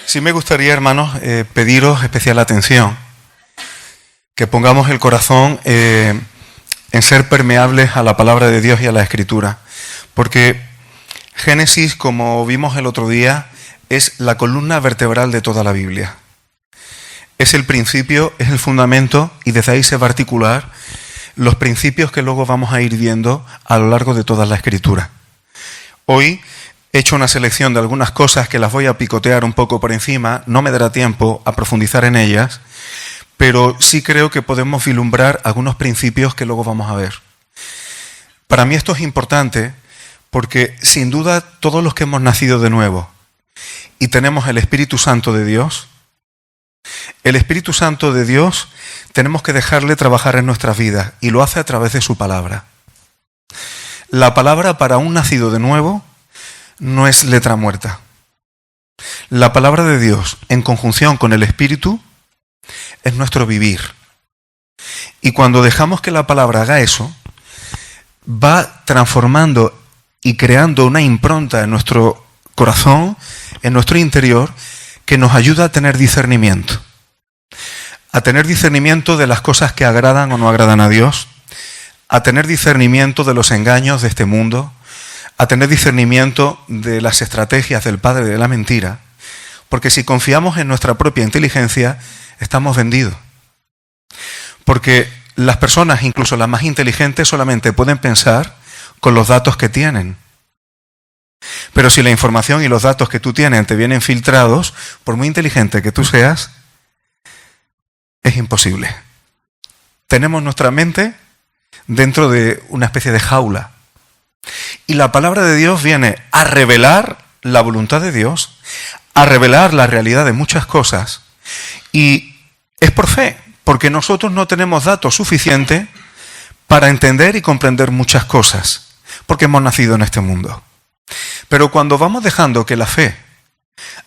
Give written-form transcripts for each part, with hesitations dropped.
Sí me gustaría, hermanos, pediros especial atención, que pongamos el corazón en ser permeables a la palabra de Dios y a la Escritura, porque Génesis, como vimos el otro día, es la columna vertebral de toda la Biblia. Es el principio, es el fundamento, y desde ahí se va a articular los principios que luego vamos a ir viendo a lo largo de toda la Escritura. Hoy he hecho una selección de algunas cosas que las voy a picotear un poco por encima, no me dará tiempo a profundizar en ellas, pero sí creo que podemos vislumbrar algunos principios que luego vamos a ver. Para mí esto es importante porque sin duda todos los que hemos nacido de nuevo y tenemos el Espíritu Santo de Dios, el Espíritu Santo de Dios tenemos que dejarle trabajar en nuestras vidas y lo hace a través de su palabra. La palabra para un nacido de nuevo no es letra muerta. La palabra de Dios en conjunción con el Espíritu es nuestro vivir. Y cuando dejamos que la palabra haga eso, va transformando y creando una impronta en nuestro corazón, en nuestro interior, que nos ayuda a tener discernimiento. A tener discernimiento de las cosas que agradan o no agradan a Dios, a tener discernimiento de los engaños de este mundo, a tener discernimiento de las estrategias del padre de la mentira, porque si confiamos en nuestra propia inteligencia, estamos vendidos. Porque las personas, incluso las más inteligentes, solamente pueden pensar con los datos que tienen. Pero si la información y los datos que tú tienes te vienen filtrados, por muy inteligente que tú seas, es imposible. Tenemos nuestra mente dentro de una especie de jaula. Y la palabra de Dios viene a revelar la voluntad de Dios, a revelar la realidad de muchas cosas. Y es por fe, porque nosotros no tenemos datos suficientes para entender y comprender muchas cosas, porque hemos nacido en este mundo. Pero cuando vamos dejando que la fe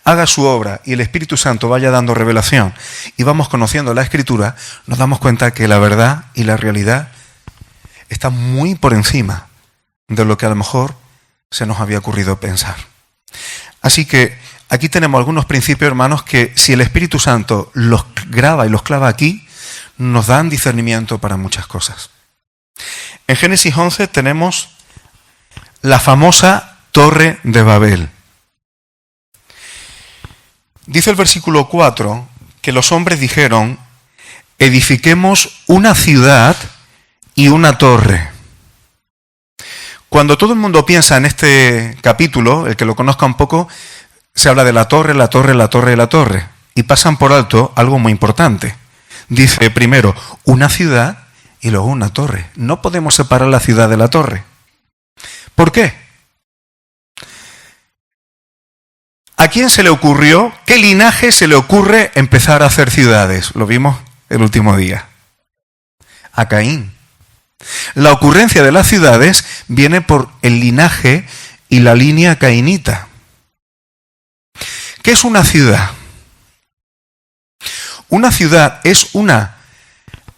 haga su obra y el Espíritu Santo vaya dando revelación y vamos conociendo la Escritura, nos damos cuenta que la verdad y la realidad están muy por encima de lo que a lo mejor se nos había ocurrido pensar. Así que aquí tenemos algunos principios, hermanos, que si el Espíritu Santo los graba y los clava aquí, nos dan discernimiento para muchas cosas. En Génesis 11 tenemos la famosa Torre de Babel. Dice el versículo 4 que los hombres dijeron: edifiquemos una ciudad y una torre. Cuando todo el mundo piensa en este capítulo, el que lo conozca un poco, se habla de la torre, la torre, la torre y la torre. Y pasan por alto algo muy importante. Dice primero una ciudad y luego una torre. No podemos separar la ciudad de la torre. ¿Por qué? ¿A quién se le ocurrió? ¿Qué linaje se le ocurre empezar a hacer ciudades? Lo vimos el último día. A Caín. La ocurrencia de las ciudades viene por el linaje y la línea cainita. ¿Qué es una ciudad? Una ciudad es una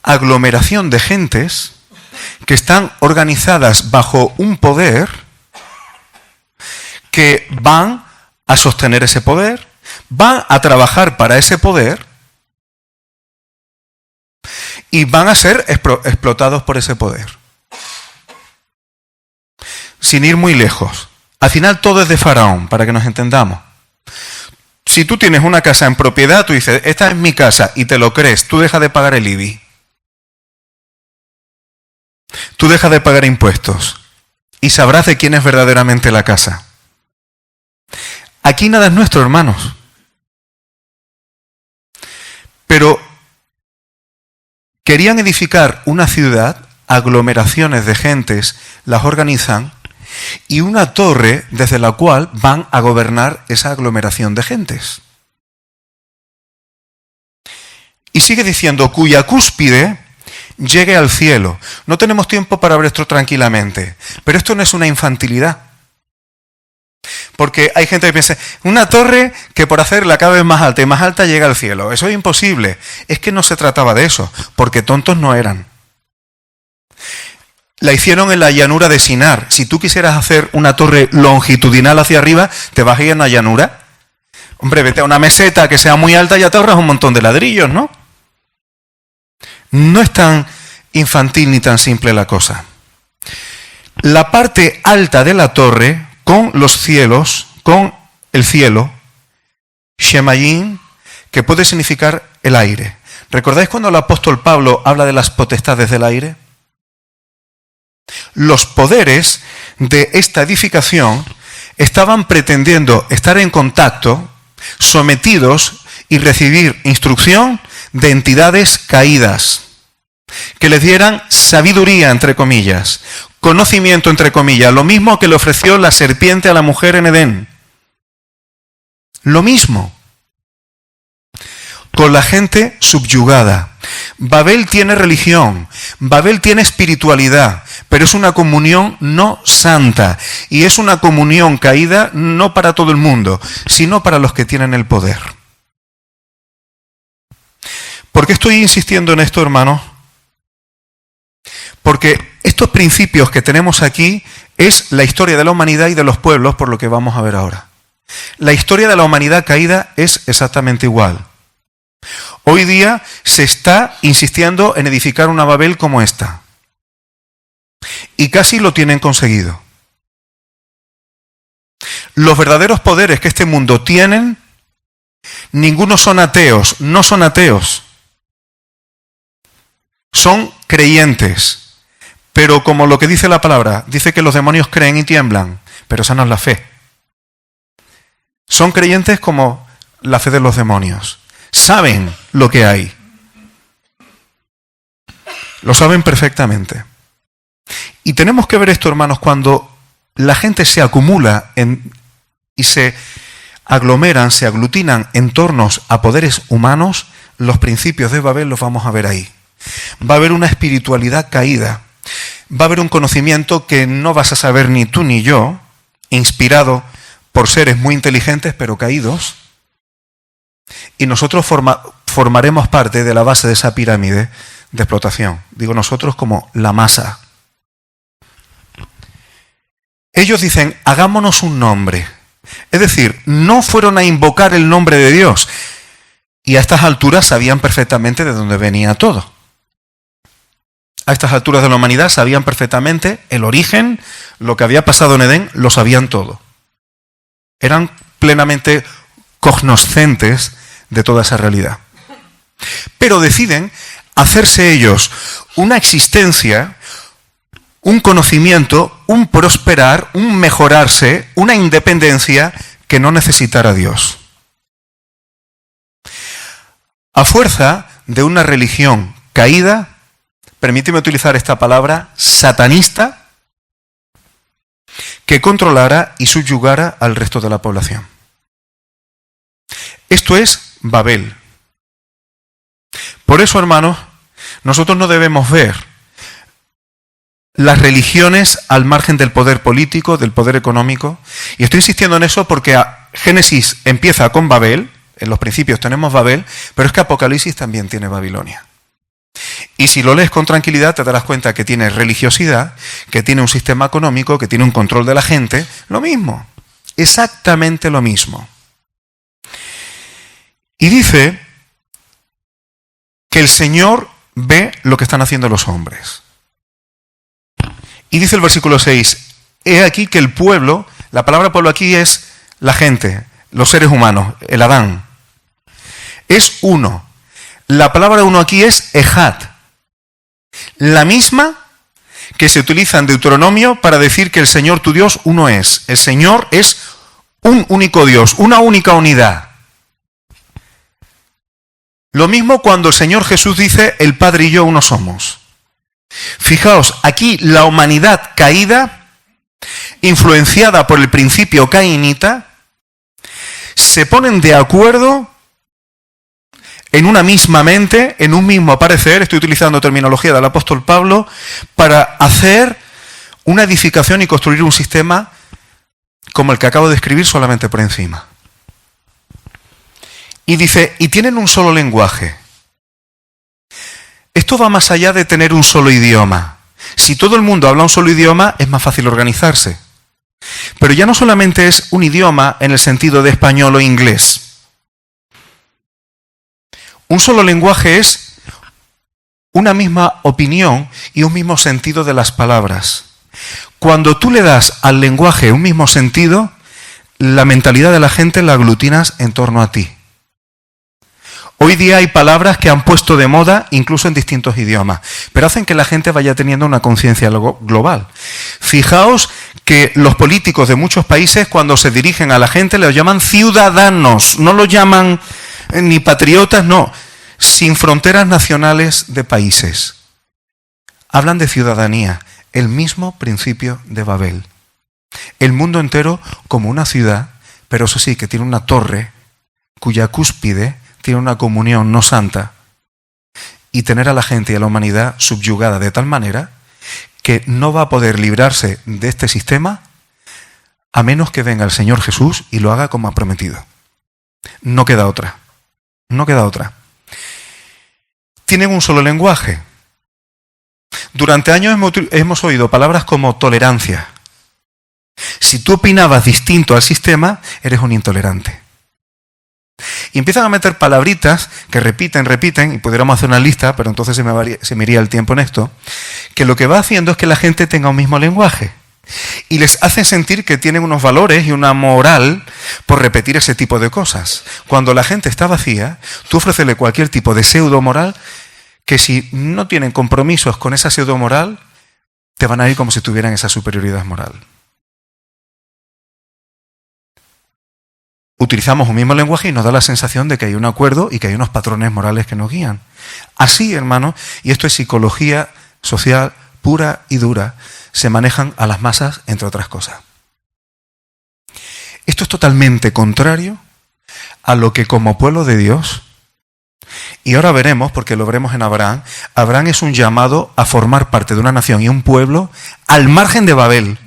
aglomeración de gentes que están organizadas bajo un poder, que van a sostener ese poder, van a trabajar para ese poder y van a ser explotados por ese poder. Sin ir muy lejos. Al final todo es de Faraón, para que nos entendamos. Si tú tienes una casa en propiedad, tú dices, esta es mi casa, y te lo crees, tú dejas de pagar el IBI. Tú dejas de pagar impuestos. Y sabrás de quién es verdaderamente la casa. Aquí nada es nuestro, hermanos. Pero querían edificar una ciudad, aglomeraciones de gentes las organizan, y una torre desde la cual van a gobernar esa aglomeración de gentes. Y sigue diciendo, cuya cúspide llegue al cielo. No tenemos tiempo para ver esto tranquilamente, pero esto no es una infantilidad. Porque hay gente que piensa, una torre que por hacerla cada vez más alta y más alta llega al cielo. Eso es imposible. Es que no se trataba de eso, porque tontos no eran. La hicieron en la llanura de Sinar. Si tú quisieras hacer una torre longitudinal hacia arriba, ¿te vas a ir en la llanura? Hombre, vete a una meseta que sea muy alta y ya te ahorras un montón de ladrillos, ¿no? No es tan infantil ni tan simple la cosa. La parte alta de la torre, con los cielos, con el cielo, Shemayim, que puede significar el aire. ¿Recordáis cuando el apóstol Pablo habla de las potestades del aire? Los poderes de esta edificación estaban pretendiendo estar en contacto, sometidos y recibir instrucción de entidades caídas, que les dieran sabiduría, entre comillas, conocimiento, entre comillas, lo mismo que le ofreció la serpiente a la mujer en Edén. Lo mismo. Con la gente subyugada. Babel tiene religión, Babel tiene espiritualidad, pero es una comunión no santa, y es una comunión caída no para todo el mundo, sino para los que tienen el poder. ¿Por qué estoy insistiendo en esto, hermanos? Porque estos principios que tenemos aquí es la historia de la humanidad y de los pueblos, por lo que vamos a ver ahora. La historia de la humanidad caída es exactamente igual. Hoy día se está insistiendo en edificar una Babel como esta. Y casi lo tienen conseguido. Los verdaderos poderes que este mundo tienen, ninguno son ateos, no son ateos. Son creyentes. Pero como lo que dice la palabra, dice que los demonios creen y tiemblan, pero esa no es la fe. Son creyentes como la fe de los demonios. Saben lo que hay. Lo saben perfectamente. Y tenemos que ver esto, hermanos, cuando la gente se acumula y se aglomeran, se aglutinan en torno a poderes humanos, los principios de Babel los vamos a ver ahí. Va a haber una espiritualidad caída. Va a haber un conocimiento que no vas a saber ni tú ni yo, inspirado por seres muy inteligentes pero caídos. Y nosotros formaremos parte de la base de esa pirámide de explotación. Digo nosotros como la masa. Ellos dicen, hagámonos un nombre. Es decir, no fueron a invocar el nombre de Dios. Y a estas alturas sabían perfectamente de dónde venía todo. A estas alturas de la humanidad sabían perfectamente el origen, lo que había pasado en Edén, lo sabían todo. Eran plenamente cognoscentes de toda esa realidad. Pero deciden hacerse ellos una existencia, un conocimiento, un prosperar, un mejorarse, una independencia que no necesitara a Dios. A fuerza de una religión caída, permíteme utilizar esta palabra, satanista, que controlara y subyugara al resto de la población. Esto es Babel. Por eso, hermanos, nosotros no debemos ver las religiones al margen del poder político, del poder económico. Y estoy insistiendo en eso porque Génesis empieza con Babel, en los principios tenemos Babel, pero es que Apocalipsis también tiene Babilonia. Y si lo lees con tranquilidad te darás cuenta que tiene religiosidad, que tiene un sistema económico, que tiene un control de la gente, lo mismo, exactamente lo mismo. Y dice que el Señor ve lo que están haciendo los hombres. Y dice el versículo 6, he aquí que el pueblo, la palabra pueblo aquí es la gente, los seres humanos, el Adán. Es uno. La palabra uno aquí es Ejad. La misma que se utiliza en Deuteronomio para decir que el Señor tu Dios uno es. El Señor es un único Dios, una única unidad. Lo mismo cuando el Señor Jesús dice, el Padre y yo uno somos. Fijaos, aquí la humanidad caída, influenciada por el principio cainita, se ponen de acuerdo en una misma mente, en un mismo parecer, estoy utilizando terminología del apóstol Pablo, para hacer una edificación y construir un sistema como el que acabo de escribir solamente por encima. Y dice, y tienen un solo lenguaje. Esto va más allá de tener un solo idioma. Si todo el mundo habla un solo idioma, es más fácil organizarse. Pero ya no solamente es un idioma en el sentido de español o inglés. Un solo lenguaje es una misma opinión y un mismo sentido de las palabras. Cuando tú le das al lenguaje un mismo sentido, la mentalidad de la gente la aglutinas en torno a ti. Hoy día hay palabras que han puesto de moda incluso en distintos idiomas, pero hacen que la gente vaya teniendo una conciencia global. Fijaos que los políticos de muchos países, cuando se dirigen a la gente, los llaman ciudadanos, no los llaman ni patriotas, no, sin fronteras nacionales de países. Hablan de ciudadanía, el mismo principio de Babel. El mundo entero como una ciudad, pero eso sí, que tiene una torre cuya cúspide tiene una comunión no santa, y tener a la gente y a la humanidad subyugada de tal manera que no va a poder librarse de este sistema a menos que venga el Señor Jesús y lo haga como ha prometido. No queda otra. No queda otra. Tienen un solo lenguaje. Durante años hemos oído palabras como tolerancia. Si tú opinabas distinto al sistema, eres un intolerante. Y empiezan a meter palabritas que repiten, y pudiéramos hacer una lista, pero entonces se me iría el tiempo en esto, que lo que va haciendo es que la gente tenga un mismo lenguaje. Y les hace sentir que tienen unos valores y una moral por repetir ese tipo de cosas. Cuando la gente está vacía, tú ofrécele cualquier tipo de pseudo-moral que si no tienen compromisos con esa pseudo-moral, te van a ir como si tuvieran esa superioridad moral. Utilizamos un mismo lenguaje y nos da la sensación de que hay un acuerdo y que hay unos patrones morales que nos guían. Así, hermanos, y esto es psicología social pura y dura, se manejan a las masas, entre otras cosas. Esto es totalmente contrario a lo que como pueblo de Dios, y ahora veremos, porque lo veremos en Abraham, Abraham es un llamado a formar parte de una nación y un pueblo al margen de Babel.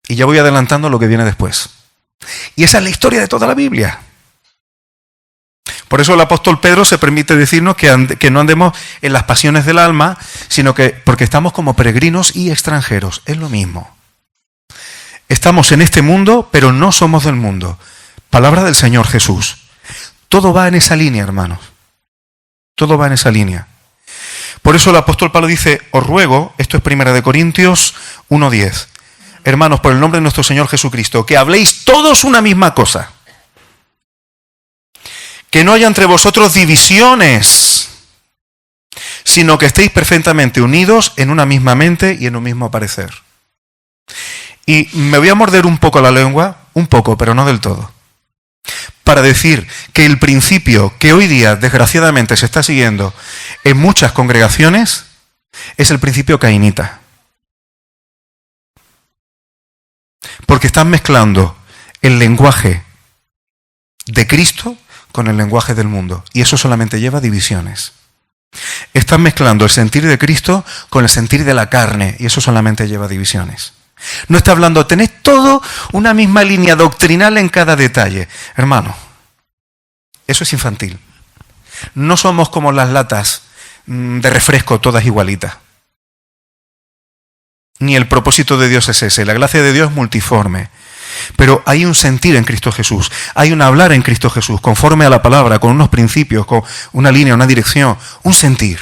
Y ya voy adelantando lo que viene después. Y esa es la historia de toda la Biblia. Por eso el apóstol Pedro se permite decirnos que no andemos en las pasiones del alma, sino que porque estamos como peregrinos y extranjeros. Es lo mismo. Estamos en este mundo, pero no somos del mundo. Palabra del Señor Jesús. Todo va en esa línea, hermanos. Todo va en esa línea. Por eso el apóstol Pablo dice, os ruego, esto es 1 Corintios 1:10, hermanos, por el nombre de nuestro Señor Jesucristo, que habléis todos una misma cosa. Que no haya entre vosotros divisiones, sino que estéis perfectamente unidos en una misma mente y en un mismo parecer. Y me voy a morder un poco la lengua, un poco, pero no del todo, para decir que el principio que hoy día desgraciadamente se está siguiendo en muchas congregaciones es el principio cainita. Porque están mezclando el lenguaje de Cristo con el lenguaje del mundo. Y eso solamente lleva divisiones. Están mezclando el sentir de Cristo con el sentir de la carne. Y eso solamente lleva divisiones. No está hablando, tenés todo una misma línea doctrinal en cada detalle. Hermano, eso es infantil. No somos como las latas de refresco todas igualitas. Ni el propósito de Dios es ese. La gracia de Dios es multiforme. Pero hay un sentir en Cristo Jesús. Hay un hablar en Cristo Jesús, conforme a la palabra, con unos principios, con una línea, una dirección, un sentir.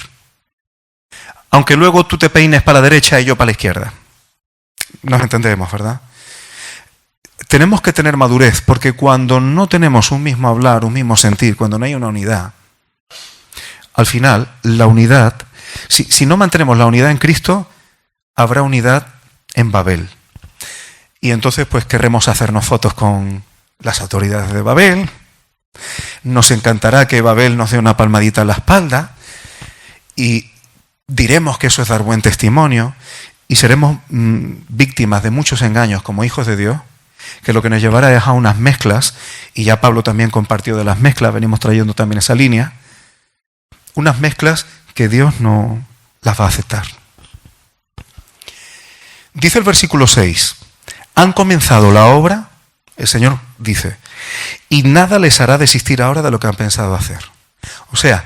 Aunque luego tú te peines para la derecha y yo para la izquierda. Nos entendemos, ¿verdad? Tenemos que tener madurez, porque cuando no tenemos un mismo hablar, un mismo sentir, cuando no hay una unidad, al final, la unidad, si no mantenemos la unidad en Cristo, habrá unidad en Babel. Y entonces pues querremos hacernos fotos con las autoridades de Babel. Nos encantará que Babel nos dé una palmadita en la espalda. Y diremos que eso es dar buen testimonio. Y seremos víctimas de muchos engaños como hijos de Dios, que lo que nos llevará es a unas mezclas. Y ya Pablo también compartió de las mezclas, venimos trayendo también esa línea. Unas mezclas que Dios no las va a aceptar. Dice el versículo 6, han comenzado la obra, el Señor dice, y nada les hará desistir ahora de lo que han pensado hacer. O sea,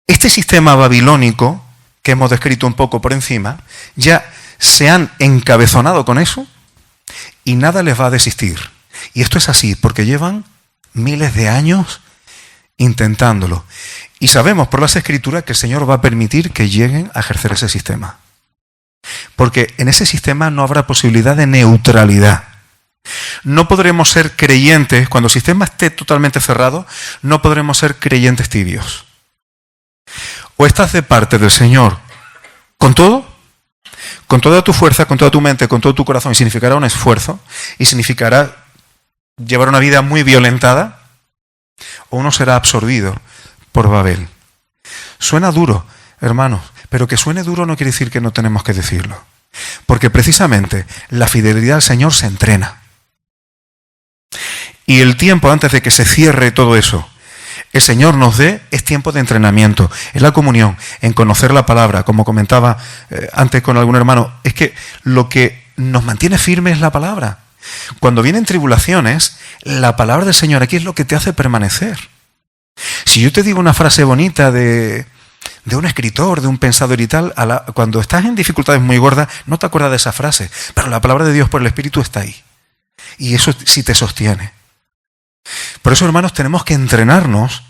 este sistema babilónico, que hemos descrito un poco por encima, ya se han encabezonado con eso y nada les va a desistir. Y esto es así, porque llevan miles de años intentándolo. Y sabemos por las Escrituras que el Señor va a permitir que lleguen a ejercer ese sistema. Porque en ese sistema no habrá posibilidad de neutralidad. No podremos ser creyentes, cuando el sistema esté totalmente cerrado, no podremos ser creyentes tibios. O estás de parte del Señor con todo, con toda tu fuerza, con toda tu mente, con todo tu corazón, y significará un esfuerzo, y significará llevar una vida muy violentada, o uno será absorbido por Babel. Suena duro, hermanos, pero que suene duro no quiere decir que no tenemos que decirlo. Porque precisamente la fidelidad al Señor se entrena. Y el tiempo antes de que se cierre todo eso, el Señor nos dé, es tiempo de entrenamiento, en la comunión, en conocer la palabra. Como comentaba antes con algún hermano, es que lo que nos mantiene firmes es la palabra. Cuando vienen tribulaciones, la palabra del Señor aquí es lo que te hace permanecer. Si yo te digo una frase bonita de un escritor, de un pensador y tal, cuando estás en dificultades muy gordas, no te acuerdas de esa frase, pero la palabra de Dios por el Espíritu está ahí. Y eso sí te sostiene. Por eso, hermanos, tenemos que entrenarnos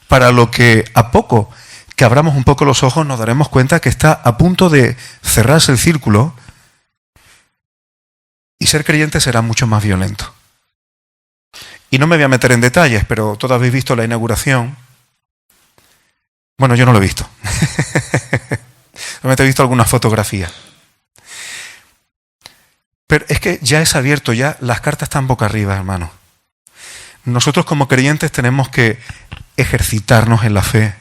para lo que a poco que abramos un poco los ojos nos daremos cuenta que está a punto de cerrarse el círculo y ser creyente será mucho más violento. Y no me voy a meter en detalles, pero todos habéis visto la inauguración. Bueno, yo no lo he visto. Solamente he visto algunas fotografías. Pero es que ya es abierto, ya las cartas están boca arriba, hermano. Nosotros como creyentes tenemos que ejercitarnos en la fe,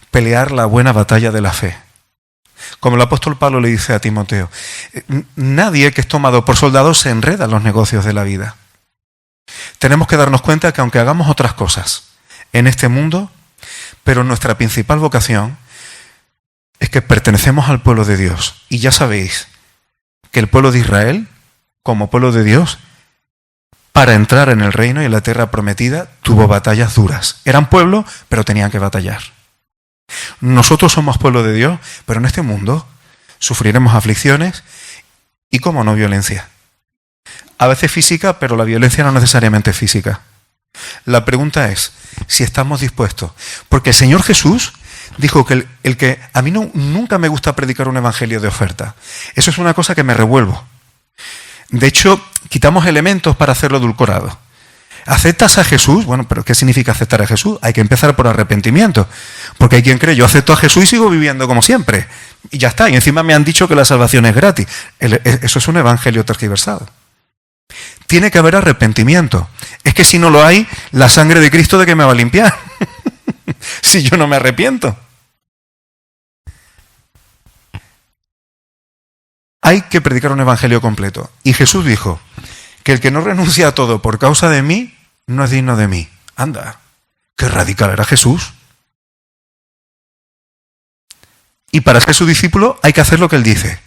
pelear la buena batalla de la fe. Como el apóstol Pablo le dice a Timoteo, nadie que es tomado por soldado se enreda en los negocios de la vida. Tenemos que darnos cuenta que aunque hagamos otras cosas en este mundo, pero nuestra principal vocación es que pertenecemos al pueblo de Dios. Y ya sabéis que el pueblo de Israel, como pueblo de Dios, para entrar en el reino y en la tierra prometida, tuvo batallas duras. Eran pueblo, pero tenían que batallar. Nosotros somos pueblo de Dios, pero en este mundo sufriremos aflicciones y, como no, violencia. A veces física, pero la violencia no necesariamente es física. La pregunta es si estamos dispuestos. Porque el Señor Jesús dijo que el que a mí nunca me gusta predicar un evangelio de oferta. Eso es una cosa que me revuelvo. De hecho, quitamos elementos para hacerlo edulcorado. ¿Aceptas a Jesús? Bueno, pero ¿qué significa aceptar a Jesús? Hay que empezar por arrepentimiento. Porque hay quien cree, yo acepto a Jesús y sigo viviendo como siempre. Y ya está. Y encima me han dicho que la salvación es gratis. Eso es un evangelio tergiversado. Tiene que haber arrepentimiento. Es que si no lo hay, la sangre de Cristo, ¿de qué me va a limpiar? Si yo no me arrepiento. Hay que predicar un evangelio completo. Y Jesús dijo que el que no renuncia a todo por causa de mí, no es digno de mí. Anda, qué radical era Jesús. Y para ser su discípulo hay que hacer lo que él dice.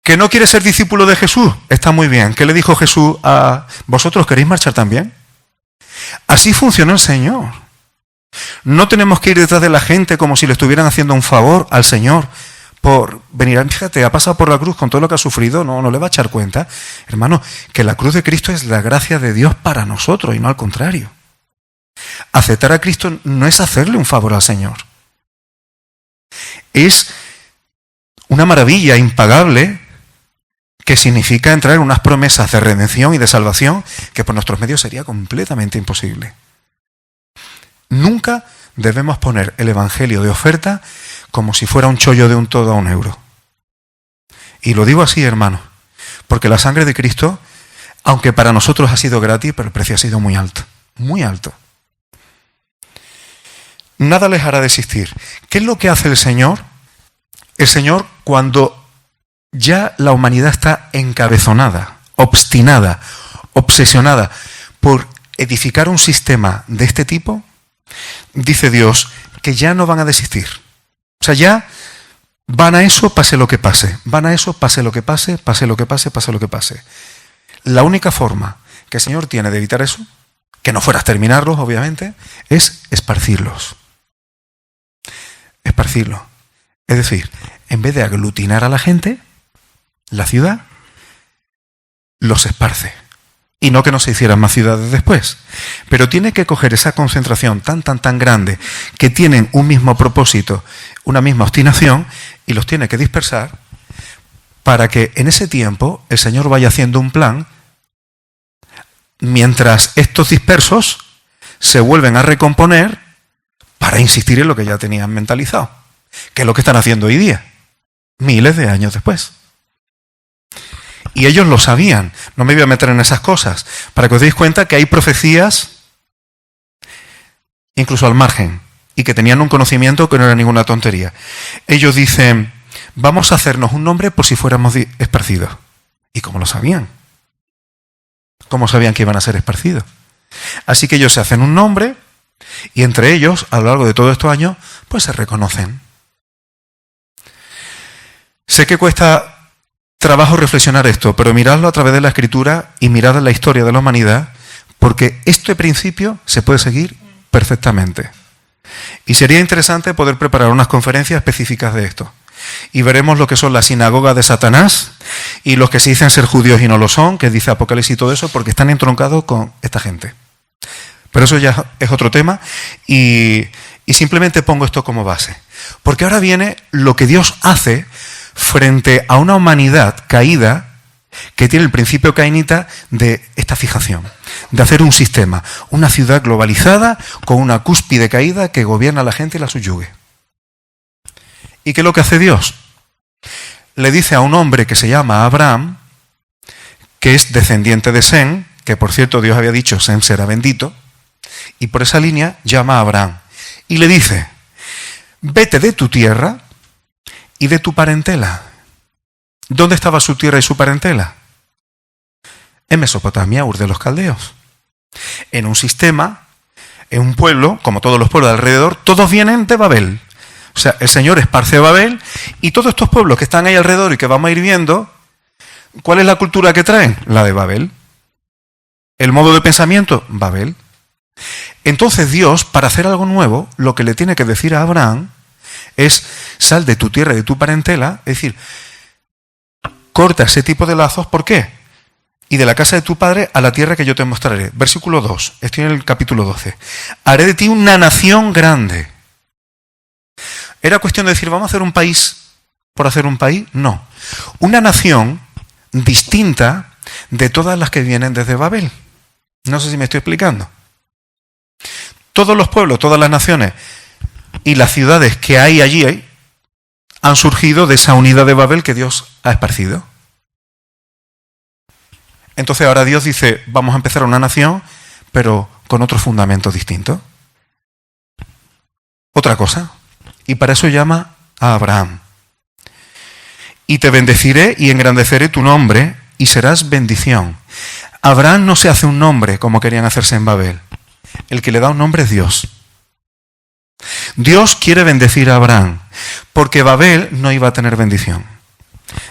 ¿Que no quiere ser discípulo de Jesús? Está muy bien. ¿Qué le dijo Jesús a vosotros? ¿Queréis marchar también? Así funcionó el Señor. No tenemos que ir detrás de la gente como si le estuvieran haciendo un favor al Señor por venir. Fíjate, ha pasado por la cruz con todo lo que ha sufrido, no le va a echar cuenta. Hermano, que la cruz de Cristo es la gracia de Dios para nosotros y no al contrario. Aceptar a Cristo no es hacerle un favor al Señor. Es una maravilla impagable que significa entrar en unas promesas de redención y de salvación que por nuestros medios sería completamente imposible. Nunca debemos poner el evangelio de oferta como si fuera un chollo de un todo a €1. Y lo digo así, hermano, porque la sangre de Cristo, aunque para nosotros ha sido gratis, pero el precio ha sido muy alto, muy alto. Nada les hará desistir. ¿Qué es lo que hace el Señor? El Señor, cuando ya la humanidad está encabezonada, obstinada, obsesionada por edificar un sistema de este tipo, dice Dios que ya no van a desistir. O sea, ya van a eso, pase lo que pase. Van a eso, pase lo que pase, pase lo que pase, pase lo que pase. La única forma que el Señor tiene de evitar eso, que no fuera a exterminarlos, obviamente, es esparcirlos. Esparcirlos. Es decir, en vez de aglutinar a la gente, la ciudad los esparce. y no que no se hicieran más ciudades después. Pero tiene que coger esa concentración tan grande, que tienen un mismo propósito, una misma obstinación, y los tiene que dispersar para que en ese tiempo el Señor vaya haciendo un plan, mientras estos dispersos se vuelven a recomponer para insistir en lo que ya tenían mentalizado, que es lo que están haciendo hoy día, miles de años después. Y ellos lo sabían. No me voy a meter en esas cosas, para que os deis cuenta que hay profecías incluso al margen, y que tenían un conocimiento que no era ninguna tontería. Ellos dicen, vamos a hacernos un nombre por si fuéramos esparcidos. ¿Y cómo lo sabían? ¿Cómo sabían que iban a ser esparcidos? Así que ellos se hacen un nombre, y entre ellos, a lo largo de todos estos años, pues se reconocen. Sé que cuesta trabajo reflexionar esto, pero miradlo a través de la Escritura y mirad la historia de la humanidad, porque este principio se puede seguir perfectamente. Y sería interesante poder preparar unas conferencias específicas de esto. Y veremos lo que son las sinagogas de Satanás y los que se dicen ser judíos y no lo son, que dice Apocalipsis y todo eso, porque están entroncados con esta gente. Pero eso ya es otro tema, y simplemente pongo esto como base. Porque ahora viene lo que Dios hace frente a una humanidad caída que tiene el principio cainita de esta fijación, de hacer un sistema, una ciudad globalizada con una cúspide caída que gobierna a la gente y la subyugue. ¿Y qué es lo que hace Dios? Le dice a un hombre que se llama Abraham, que es descendiente de Sem, que por cierto Dios había dicho Sem será bendito, y por esa línea llama a Abraham y le dice, vete de tu tierra y de tu parentela. ¿Dónde estaba su tierra y su parentela? En Mesopotamia, Ur de los Caldeos. En un sistema, en un pueblo, como todos los pueblos de alrededor, todos vienen de Babel. O sea, el Señor esparce Babel, y todos estos pueblos que están ahí alrededor y que vamos a ir viendo, ¿cuál es la cultura que traen? La de Babel. ¿El modo de pensamiento? Babel. Entonces Dios, para hacer algo nuevo, lo que le tiene que decir a Abraham es, sal de tu tierra y de tu parentela, es decir, corta ese tipo de lazos. ¿Por qué? Y de la casa de tu padre a la tierra que yo te mostraré. Versículo 2, estoy en el capítulo 12. Haré de ti una nación grande. ¿Era cuestión de decir, vamos a hacer un país por hacer un país? No. Una nación distinta de todas las que vienen desde Babel. No sé si me estoy explicando. Todos los pueblos, todas las naciones y las ciudades que hay allí han surgido de esa unidad de Babel que Dios ha esparcido. Entonces ahora Dios dice, vamos a empezar una nación, pero con otro fundamento distinto. Otra cosa. Y para eso llama a Abraham. Y te bendeciré y engrandeceré tu nombre y serás bendición. Abraham no se hace un nombre como querían hacerse en Babel. El que le da un nombre es Dios. Dios quiere bendecir a Abraham, porque Babel no iba a tener bendición.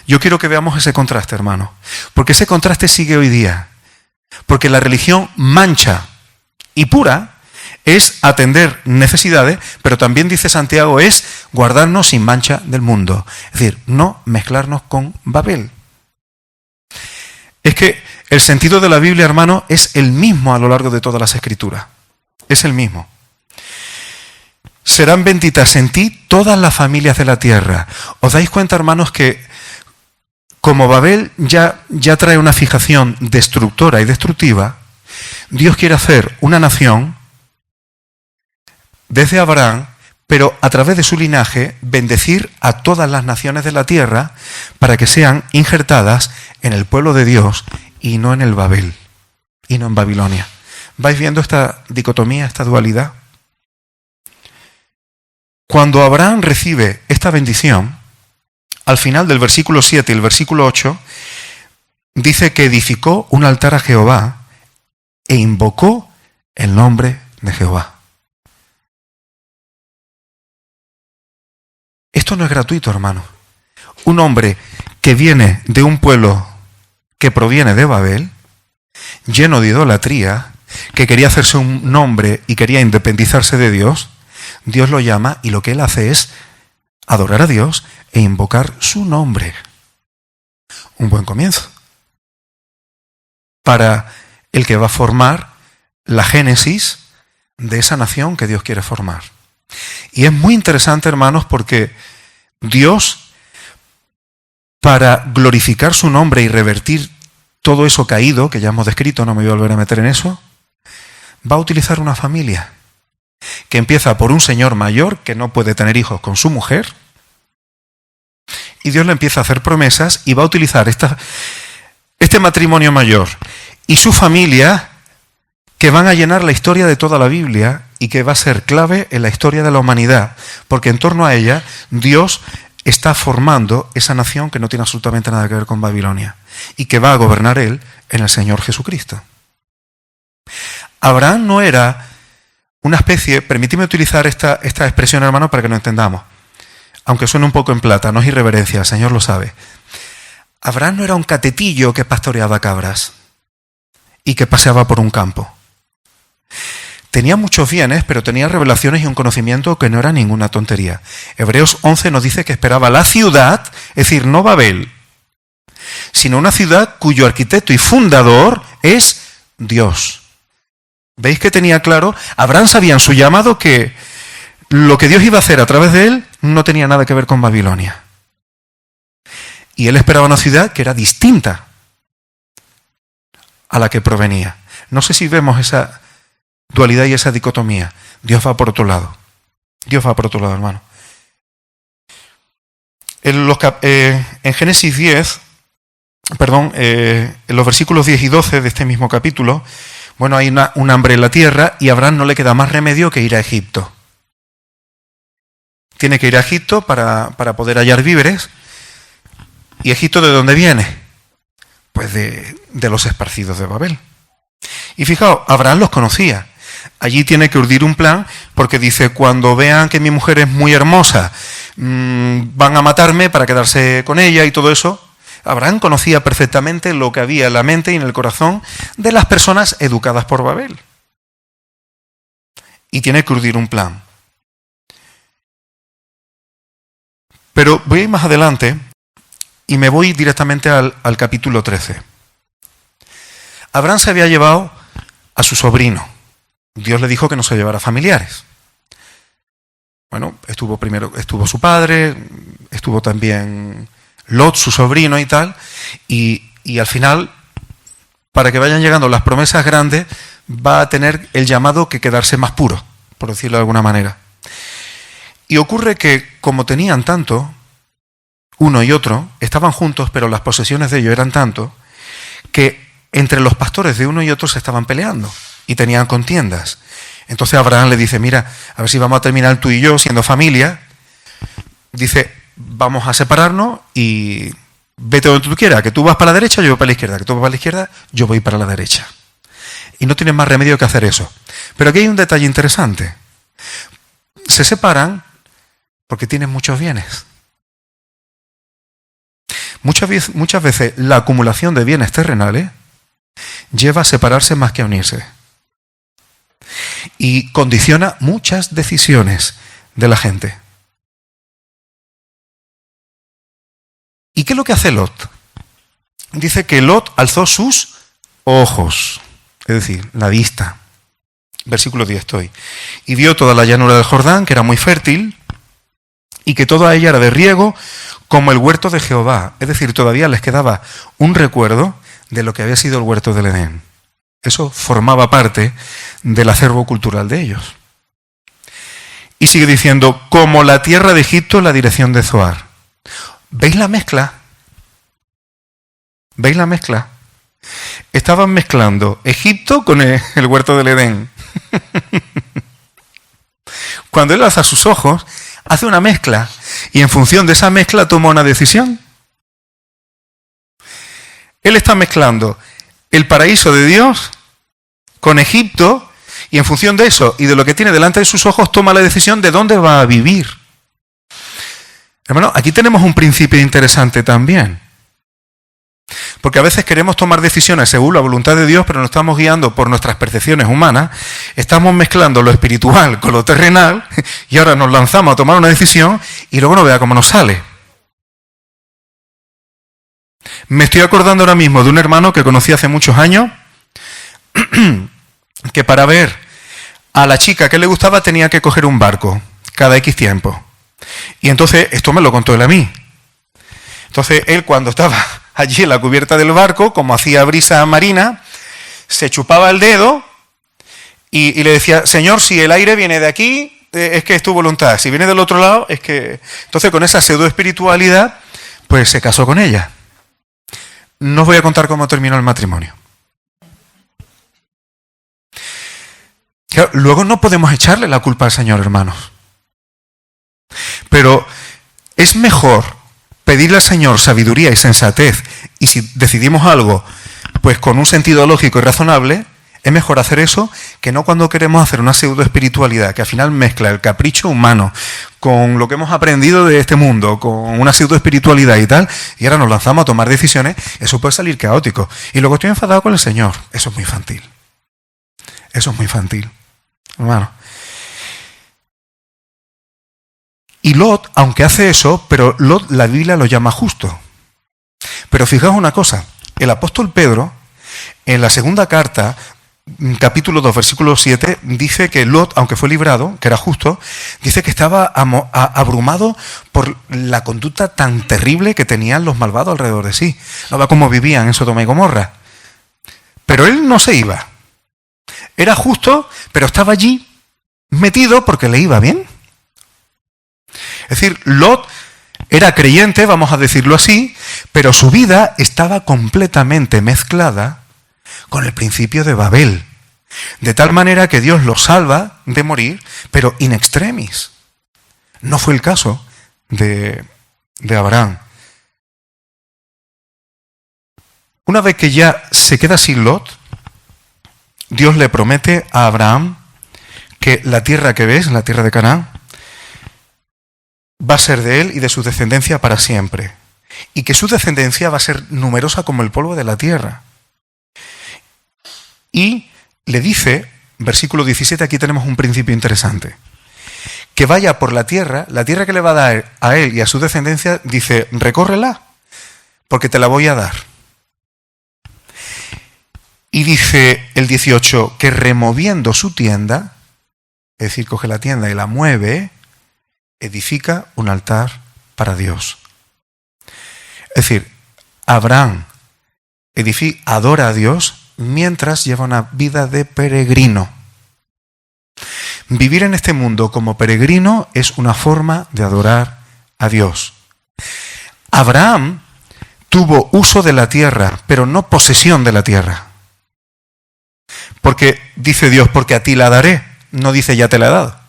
Yo quiero que veamos ese contraste, hermano, porque ese contraste sigue hoy día. Porque la religión mancha y pura es atender necesidades, pero también, dice Santiago, es guardarnos sin mancha del mundo. Es decir, no mezclarnos con Babel. Es que el sentido de la Biblia, hermano, es el mismo a lo largo de todas las Escrituras. Es el mismo. Serán benditas en ti todas las familias de la tierra. ¿Os dais cuenta, hermanos, que como Babel ya trae una fijación destructora y destructiva, Dios quiere hacer una nación desde Abraham, pero a través de su linaje bendecir a todas las naciones de la tierra para que sean injertadas en el pueblo de Dios y no en el Babel, y no en Babilonia. ¿Vais viendo esta dicotomía, esta dualidad? Cuando Abraham recibe esta bendición, al final del versículo 7 y el versículo 8, dice que edificó un altar a Jehová e invocó el nombre de Jehová. Esto no es gratuito, hermano. Un hombre que viene de un pueblo que proviene de Babel, lleno de idolatría, que quería hacerse un nombre y quería independizarse de Dios, Dios lo llama y lo que él hace es adorar a Dios e invocar su nombre. Un buen comienzo. Para el que va a formar la génesis de esa nación que Dios quiere formar. Y es muy interesante, hermanos, porque Dios, para glorificar su nombre y revertir todo eso caído, que ya hemos descrito, no me voy a volver a meter en eso, va a utilizar una familia que empieza por un señor mayor que no puede tener hijos con su mujer, y Dios le empieza a hacer promesas y va a utilizar este matrimonio mayor y su familia, que van a llenar la historia de toda la Biblia y que va a ser clave en la historia de la humanidad, porque en torno a ella Dios está formando esa nación que no tiene absolutamente nada que ver con Babilonia y que va a gobernar Él en el Señor Jesucristo. Abraham no era una especie, permíteme utilizar esta expresión, hermano, para que lo entendamos, aunque suene un poco en plata, no es irreverencia, el Señor lo sabe. Abraham no era un catetillo que pastoreaba cabras y que paseaba por un campo. Tenía muchos bienes, pero tenía revelaciones y un conocimiento que no era ninguna tontería. Hebreos 11 nos dice que esperaba la ciudad, es decir, no Babel, sino una ciudad cuyo arquitecto y fundador es Dios. ¿Veis que tenía claro? Abraham sabía en su llamado que lo que Dios iba a hacer a través de él no tenía nada que ver con Babilonia. Y él esperaba una ciudad que era distinta a la que provenía. No sé si vemos esa dualidad y esa dicotomía. Dios va por otro lado. Dios va por otro lado, hermano. En Génesis 10, en los versículos 10 y 12 de este mismo capítulo, bueno, hay un hambre en la tierra y a Abraham no le queda más remedio que ir a Egipto. Tiene que ir a Egipto para poder hallar víveres. ¿Y Egipto de dónde viene? Pues de los esparcidos de Babel. Y fijaos, Abraham los conocía. Allí tiene que urdir un plan porque dice, cuando vean que mi mujer es muy hermosa, van a matarme para quedarse con ella y todo eso. Abraham conocía perfectamente lo que había en la mente y en el corazón de las personas educadas por Babel. Y tiene que urdir un plan. Pero voy a ir más adelante y me voy directamente al capítulo 13. Abraham se había llevado a su sobrino. Dios le dijo que no se llevara familiares. Bueno, estuvo su padre, estuvo también Lot, su sobrino y tal, y al final, para que vayan llegando las promesas grandes, va a tener el llamado que quedarse más puro, por decirlo de alguna manera. Y ocurre que, como tenían tanto, uno y otro, estaban juntos, pero las posesiones de ellos eran tanto, que entre los pastores de uno y otro se estaban peleando y tenían contiendas. Entonces Abraham le dice, mira, a ver si vamos a terminar tú y yo siendo familia. Dice, vamos a separarnos y vete donde tú quieras, que tú vas para la derecha, yo voy para la izquierda, que tú vas para la izquierda, yo voy para la derecha. Y no tienen más remedio que hacer eso. Pero aquí hay un detalle interesante. Se separan porque tienen muchos bienes. Muchas veces la acumulación de bienes terrenales lleva a separarse más que a unirse. Y condiciona muchas decisiones de la gente. ¿Y qué es lo que hace Lot? Dice que Lot alzó sus ojos, es decir, la vista. Versículo 10 estoy. Y vio toda la llanura del Jordán, que era muy fértil, y que toda ella era de riego, como el huerto de Jehová. Es decir, todavía les quedaba un recuerdo de lo que había sido el huerto del Edén. Eso formaba parte del acervo cultural de ellos. Y sigue diciendo, como la tierra de Egipto en la dirección de Zoar. ¿Veis la mezcla? ¿Veis la mezcla? Estaban mezclando Egipto con el huerto del Edén. Cuando él alza sus ojos, hace una mezcla y en función de esa mezcla toma una decisión. Él está mezclando el paraíso de Dios con Egipto y en función de eso y de lo que tiene delante de sus ojos toma la decisión de dónde va a vivir. Hermano, aquí tenemos un principio interesante también. Porque a veces queremos tomar decisiones según la voluntad de Dios, pero nos estamos guiando por nuestras percepciones humanas, estamos mezclando lo espiritual con lo terrenal y ahora nos lanzamos a tomar una decisión y luego no vea cómo nos sale. Me estoy acordando ahora mismo de un hermano que conocí hace muchos años, que para ver a la chica que le gustaba tenía que coger un barco cada X tiempo. Y entonces, esto me lo contó él a mí. Entonces, él cuando estaba allí en la cubierta del barco, como hacía brisa marina, se chupaba el dedo y le decía, Señor, si el aire viene de aquí, es que es tu voluntad. Si viene del otro lado, es que... Entonces, con esa pseudo espiritualidad, pues se casó con ella. No os voy a contar cómo terminó el matrimonio. Claro, luego no podemos echarle la culpa al Señor, hermanos. Pero es mejor pedirle al Señor sabiduría y sensatez, y si decidimos algo, pues con un sentido lógico y razonable, es mejor hacer eso que no cuando queremos hacer una pseudo espiritualidad que al final mezcla el capricho humano con lo que hemos aprendido de este mundo, con una pseudo espiritualidad y tal, y ahora nos lanzamos a tomar decisiones. Eso puede salir caótico. Y luego estoy enfadado con el Señor. Eso es muy infantil. Eso es muy infantil, hermano. Y Lot, aunque hace eso, pero Lot, la Biblia lo llama justo. Pero fijaos una cosa, el apóstol Pedro, en la segunda carta, capítulo 2, versículo 7, dice que Lot, aunque fue librado, que era justo, dice que estaba abrumado por la conducta tan terrible que tenían los malvados alrededor de sí. No va cómo vivían en Sodoma y Gomorra. Pero él no se iba. Era justo, pero estaba allí metido porque le iba bien. Es decir, Lot era creyente, vamos a decirlo así, pero su vida estaba completamente mezclada con el principio de Babel. De tal manera que Dios lo salva de morir, pero in extremis. No fue el caso de Abraham. Una vez que ya se queda sin Lot, Dios le promete a Abraham que la tierra que ves, la tierra de Canaán, va a ser de él y de su descendencia para siempre. Y que su descendencia va a ser numerosa como el polvo de la tierra. Y le dice, versículo 17, aquí tenemos un principio interesante, que vaya por la tierra que le va a dar a él y a su descendencia, dice, recórrela, porque te la voy a dar. Y dice el 18, que removiendo su tienda, es decir, coge la tienda y la mueve, edifica un altar para Dios. Es decir, Abraham adora a Dios mientras lleva una vida de peregrino. Vivir en este mundo como peregrino es una forma de adorar a Dios. Abraham tuvo uso de la tierra, pero no posesión de la tierra. Porque dice Dios, porque a ti la daré, no dice ya te la he dado.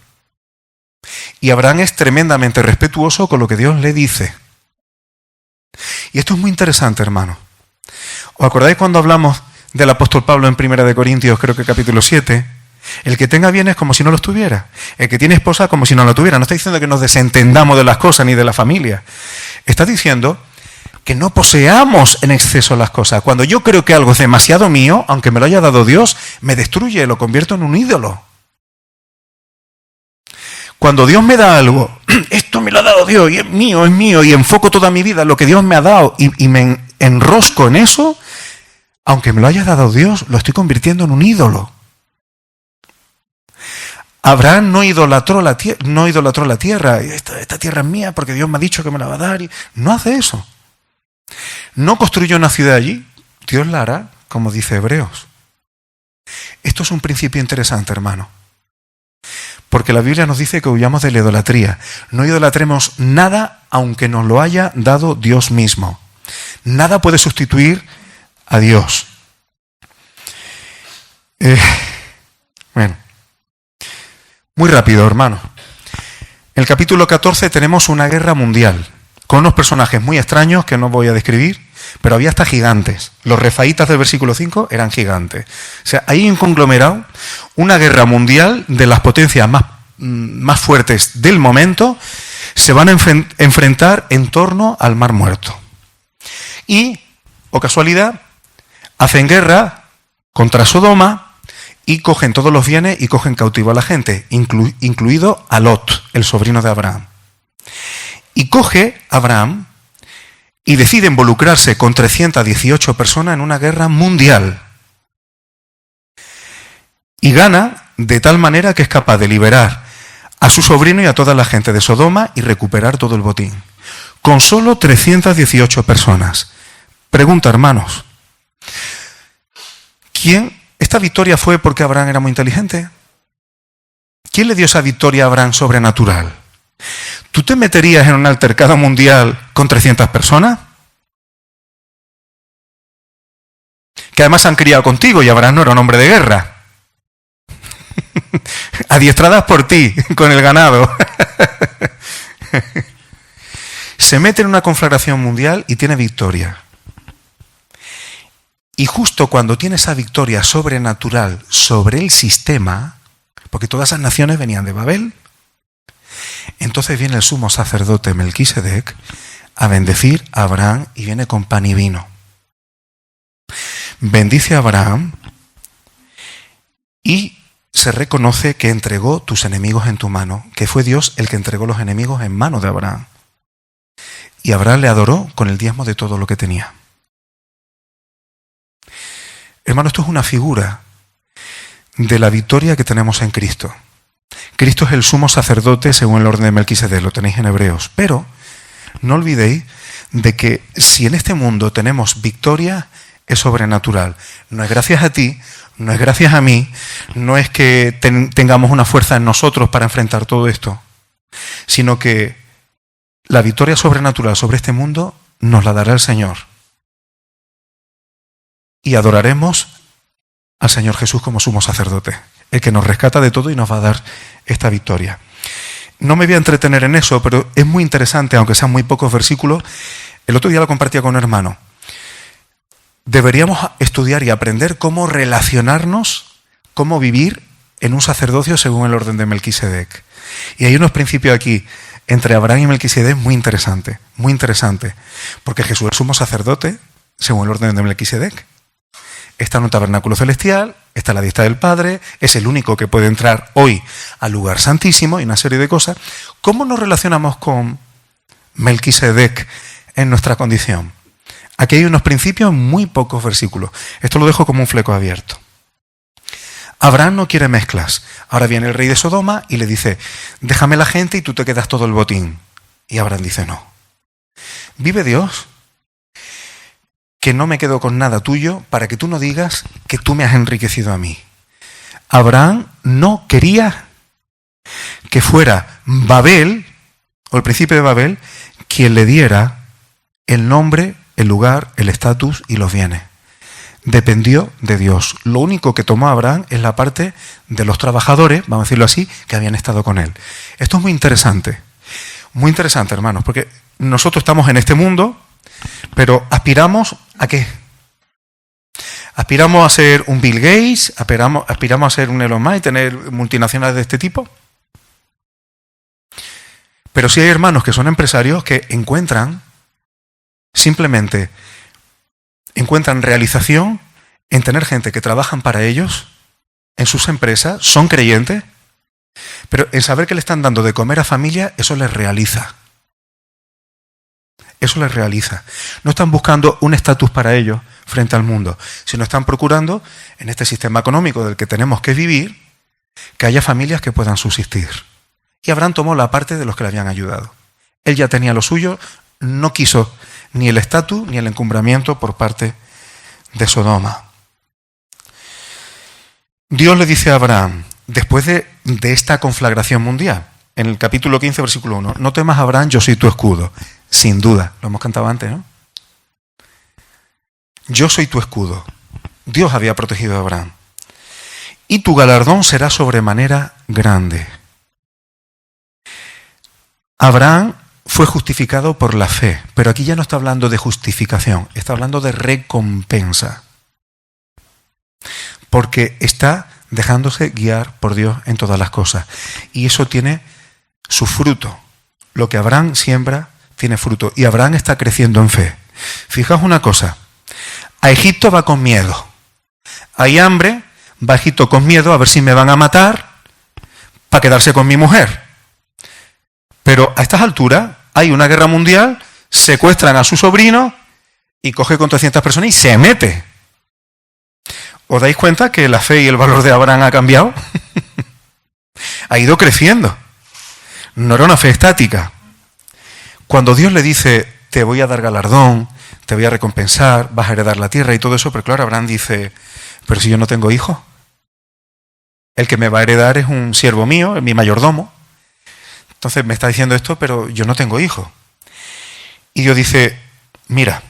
Y Abraham es tremendamente respetuoso con lo que Dios le dice. Y esto es muy interesante, hermano. ¿Os acordáis cuando hablamos del apóstol Pablo en 1 Corintios, creo que capítulo 7? El que tenga bienes como si no los tuviera. El que tiene esposa como si no la tuviera. No está diciendo que nos desentendamos de las cosas ni de la familia. Está diciendo que no poseamos en exceso las cosas. Cuando yo creo que algo es demasiado mío, aunque me lo haya dado Dios, me destruye, lo convierto en un ídolo. Cuando Dios me da algo, esto me lo ha dado Dios y es mío, y enfoco toda mi vida en lo que Dios me ha dado y me enrosco en eso, aunque me lo haya dado Dios, lo estoy convirtiendo en un ídolo. Abraham no idolatró la tierra. Esta tierra es mía porque Dios me ha dicho que me la va a dar. No hace eso. No construyó una ciudad allí. Dios la hará, como dice Hebreos. Esto es un principio interesante, hermano. Porque la Biblia nos dice que huyamos de la idolatría. No idolatremos nada aunque nos lo haya dado Dios mismo. Nada puede sustituir a Dios. Bueno. Muy rápido, hermano. En el capítulo 14 tenemos una guerra mundial, con unos personajes muy extraños que no voy a describir, pero había hasta gigantes. Los refaítas del versículo 5 eran gigantes. O sea, hay un conglomerado, una guerra mundial de las potencias más fuertes del momento, se van a enfrentar en torno al Mar Muerto. Y, o casualidad, hacen guerra contra Sodoma, y cogen todos los bienes y cogen cautivo a la gente, incluido a Lot, el sobrino de Abraham. Y coge Abraham y decide involucrarse con 318 personas en una guerra mundial. y gana de tal manera que es capaz de liberar a su sobrino y a toda la gente de Sodoma y recuperar todo el botín. Con solo 318 personas. Pregunta, hermanos, ¿esta victoria fue porque Abraham era muy inteligente? ¿Quién le dio esa victoria a Abraham sobrenatural? ¿Tú te meterías en un altercado mundial con 300 personas? Que además se han criado contigo y Abraham no era un hombre de guerra. Adiestradas por ti, con el ganado. Se mete en una conflagración mundial y tiene victoria. Y justo cuando tiene esa victoria sobrenatural sobre el sistema, porque todas esas naciones venían de Babel, entonces viene el sumo sacerdote Melquisedec a bendecir a Abraham y viene con pan y vino. Bendice a Abraham y se reconoce que entregó tus enemigos en tu mano, que fue Dios el que entregó los enemigos en mano de Abraham. Y Abraham le adoró con el diezmo de todo lo que tenía. Hermano, esto es una figura de la victoria que tenemos en Cristo. Cristo es el sumo sacerdote según el orden de Melquisedec, lo tenéis en Hebreos. Pero no olvidéis de que si en este mundo tenemos victoria, es sobrenatural. No es gracias a ti, no es gracias a mí, no es que tengamos una fuerza en nosotros para enfrentar todo esto, sino que la victoria sobrenatural sobre este mundo nos la dará el Señor. Y adoraremos al Señor Jesús como sumo sacerdote, el que nos rescata de todo y nos va a dar esta victoria. No me voy a entretener en eso, pero es muy interesante, aunque sean muy pocos versículos. El otro día lo compartía con un hermano. Deberíamos estudiar y aprender cómo relacionarnos, cómo vivir en un sacerdocio según el orden de Melquisedec. Y hay unos principios aquí entre Abraham y Melquisedec muy interesante, porque Jesús es sumo sacerdote según el orden de Melquisedec. Está en un tabernáculo celestial, está a la diestra del Padre, es el único que puede entrar hoy al lugar santísimo y una serie de cosas. ¿Cómo nos relacionamos con Melquisedec en nuestra condición? Aquí hay unos principios, muy pocos versículos. Esto lo dejo como un fleco abierto. Abraham no quiere mezclas. Ahora viene el rey de Sodoma y le dice, déjame la gente y tú te quedas todo el botín. Y Abraham dice, no. Vive Dios, que no me quedo con nada tuyo para que tú no digas que tú me has enriquecido a mí. Abraham no quería que fuera Babel, o el príncipe de Babel, quien le diera el nombre, el lugar, el estatus y los bienes. Dependió de Dios. Lo único que tomó Abraham es la parte de los trabajadores, vamos a decirlo así, que habían estado con él. Esto es muy interesante, hermanos, porque nosotros estamos en este mundo, pero aspiramos ¿a qué? ¿Aspiramos a ser un Bill Gates? ¿Aspiramos a ser un Elon Musk y tener multinacionales de este tipo? Pero sí hay hermanos que son empresarios que simplemente encuentran realización en tener gente que trabajan para ellos, en sus empresas, son creyentes, pero en saber que le están dando de comer a familia, eso les realiza. Eso les realiza. No están buscando un estatus para ellos frente al mundo, sino están procurando, en este sistema económico del que tenemos que vivir, que haya familias que puedan subsistir. Y Abraham tomó la parte de los que le habían ayudado. Él ya tenía lo suyo, no quiso ni el estatus ni el encumbramiento por parte de Sodoma. Dios le dice a Abraham, después de esta conflagración mundial, en el capítulo 15, versículo 1, no temas, Abraham, yo soy tu escudo. Sin duda, lo hemos cantado antes, ¿no? Yo soy tu escudo. Dios había protegido a Abraham. Y tu galardón será sobremanera grande. Abraham fue justificado por la fe, pero aquí ya no está hablando de justificación, está hablando de recompensa. Porque está dejándose guiar por Dios en todas las cosas. Y eso tiene su fruto. Lo que Abraham siembra tiene fruto. Y Abraham está creciendo en fe. Fijaos una cosa. A Egipto va con miedo. Hay hambre, va a Egipto con miedo a ver si me van a matar para quedarse con mi mujer. Pero a estas alturas hay una guerra mundial, secuestran a su sobrino y coge con 300 personas y se mete. ¿Os dais cuenta que la fe y el valor de Abraham ha cambiado? Ha ido creciendo. No era una fe estática. Cuando Dios le dice, te voy a dar galardón, te voy a recompensar, vas a heredar la tierra y todo eso, pero claro, Abraham dice, pero si yo no tengo hijos, el que me va a heredar es un siervo mío, es mi mayordomo. Entonces me está diciendo esto, pero yo no tengo hijos. Y Dios dice, mira,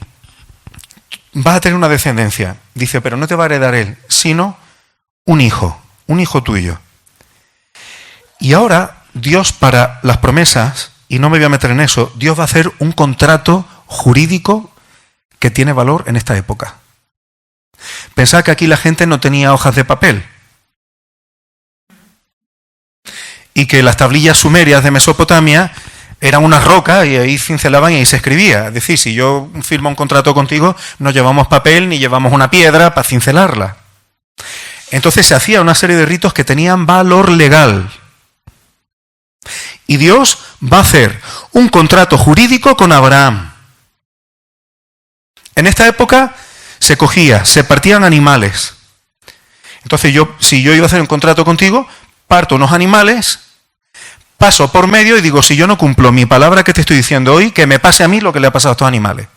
vas a tener una descendencia. Dice, pero no te va a heredar él, sino un hijo tuyo. Y ahora Dios, para las promesas, y no me voy a meter en eso, Dios va a hacer un contrato jurídico que tiene valor en esta época. Pensad que aquí la gente no tenía hojas de papel y que las tablillas sumerias de Mesopotamia eran unas rocas y ahí cincelaban y ahí se escribía. Es decir, si yo firmo un contrato contigo, no llevamos papel ni llevamos una piedra para cincelarla. Entonces se hacía una serie de ritos que tenían valor legal. Y Dios va a hacer un contrato jurídico con Abraham. En esta época se partían animales. Entonces si yo iba a hacer un contrato contigo, parto unos animales, paso por medio y digo, si yo no cumplo mi palabra que te estoy diciendo hoy, que me pase a mí lo que le ha pasado a estos animales.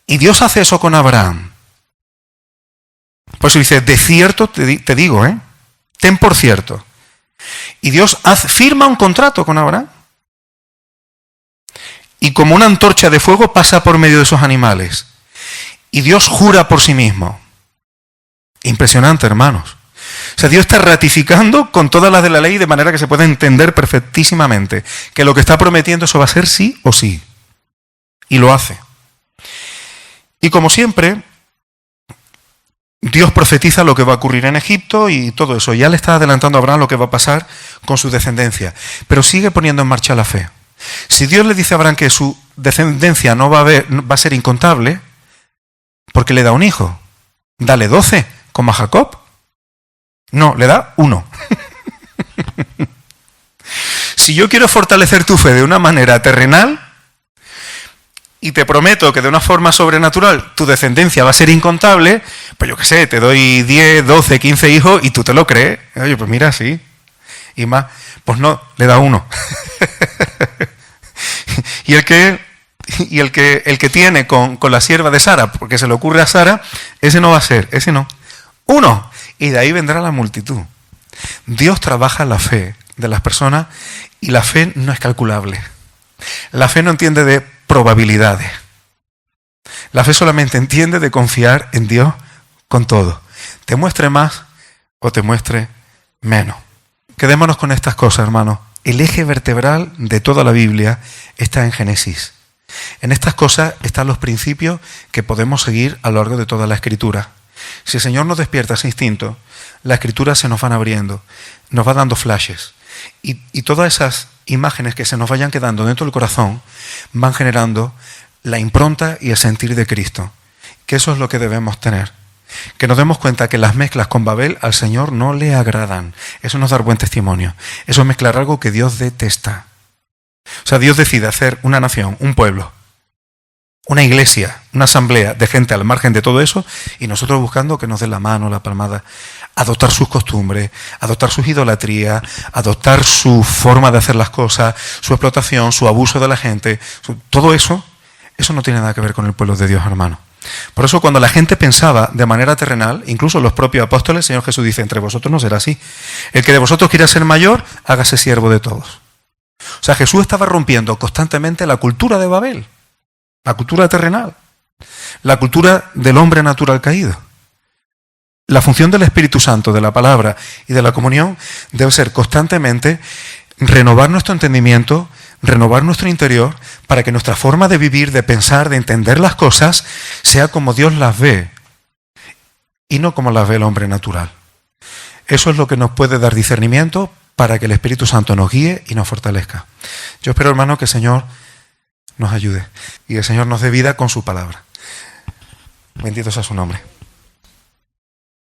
Y Dios hace eso con Abraham. Por eso dice, de cierto te digo, ten por cierto. Y Dios firma un contrato con Abraham. Y como una antorcha de fuego pasa por medio de esos animales. Y Dios jura por sí mismo. Impresionante, hermanos. O sea, Dios está ratificando con todas las de la ley de manera que se puede entender perfectísimamente que lo que está prometiendo eso va a ser sí o sí. Y lo hace. Y como siempre, Dios profetiza lo que va a ocurrir en Egipto y todo eso. Ya le está adelantando a Abraham lo que va a pasar con su descendencia. Pero sigue poniendo en marcha la fe. Si Dios le dice a Abraham que su descendencia no va a ser incontable, porque le da un hijo, dale 12, como a Jacob. No, le da 1. Si yo quiero fortalecer tu fe de una manera terrenal, y te prometo que de una forma sobrenatural tu descendencia va a ser incontable, pues yo qué sé, te doy 10, 12, 15 hijos y tú te lo crees. Oye, pues mira, sí. Y más, pues no, le da 1. Y el que tiene con la sierva de Sara, porque se le ocurre a Sara, ese no va a ser, ese no. 1. Y de ahí vendrá la multitud. Dios trabaja la fe de las personas y la fe no es calculable. La fe no entiende de probabilidades. La fe solamente entiende de confiar en Dios con todo. Te muestre más o te muestre menos. Quedémonos con estas cosas, hermanos. El eje vertebral de toda la Biblia está en Génesis. En estas cosas están los principios que podemos seguir a lo largo de toda la Escritura. Si el Señor nos despierta ese instinto, la Escritura se nos van abriendo, nos va dando flashes. Y todas esas imágenes que se nos vayan quedando dentro del corazón van generando la impronta y el sentir de Cristo. Que eso es lo que debemos tener. Que nos demos cuenta que las mezclas con Babel al Señor no le agradan. Eso nos da buen testimonio. Eso es mezclar algo que Dios detesta. O sea, Dios decide hacer una nación, un pueblo, una iglesia, una asamblea de gente al margen de todo eso y nosotros buscando que nos den la mano, la palmada, adoptar sus costumbres, adoptar sus idolatrías, adoptar su forma de hacer las cosas, su explotación, su abuso de la gente, todo eso no tiene nada que ver con el pueblo de Dios, hermano. Por eso cuando la gente pensaba de manera terrenal, incluso los propios apóstoles, el Señor Jesús dice, entre vosotros no será así. El que de vosotros quiera ser mayor, hágase siervo de todos. O sea, Jesús estaba rompiendo constantemente la cultura de Babel, la cultura terrenal, la cultura del hombre natural caído. La función del Espíritu Santo, de la palabra y de la comunión debe ser constantemente renovar nuestro entendimiento, renovar nuestro interior, para que nuestra forma de vivir, de pensar, de entender las cosas, sea como Dios las ve y no como las ve el hombre natural. Eso es lo que nos puede dar discernimiento para que el Espíritu Santo nos guíe y nos fortalezca. Yo espero, hermano, que el Señor nos ayude y el Señor nos dé vida con su palabra. Bendito sea su nombre.